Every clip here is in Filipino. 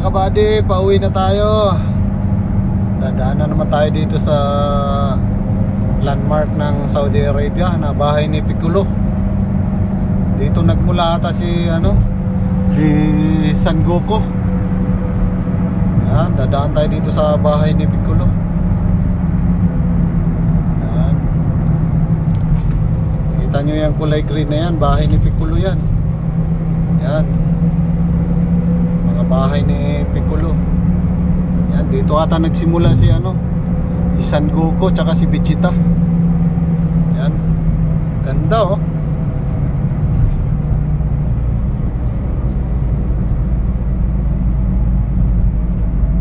kabady, pauwi na tayo. Dadaan na naman tayo dito sa landmark ng Saudi Arabia na bahay ni Piccolo. Dito nagmula ata si Son Goku. Yan, dadaan tayo dito sa bahay ni Piccolo. Yan. Kita nyo yung kulay green na yan, bahay ni Piccolo yan. Yan, mga bahay ni Piccolo. Yan, dito ata nagsimula si Son Goku tsaka si Vegeta. Yan, ganda oh.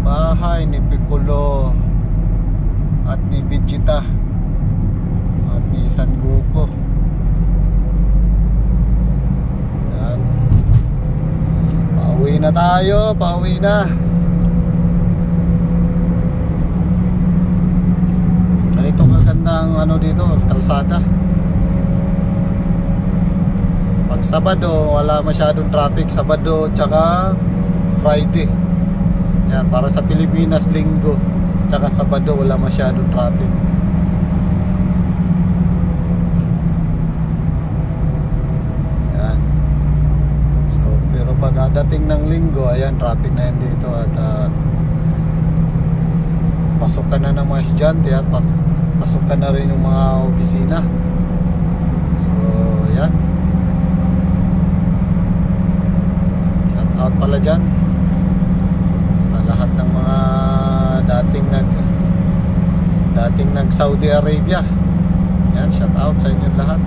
Bahay ni Piccolo at ni Vegeta at ni Son Goku. Yan, pauwi na tayo, pauwi na. Ganito kagandang dito, kalsada. Pag Sabado wala masyadong traffic, Sabado tsaka Friday. Yan, para sa Pilipinas Linggo tsaka Sabado wala masyadong traffic. Yan. So, pero pag dating ng Linggo, ayan, traffic na yan dito. At pasok ka na ng mga estudyante at pasok ka na rin yung mga opisina. So, yan. Shout out pala dyan sa lahat ng mga dating nag Saudi Arabia. Yan, shout out sa inyong lahat.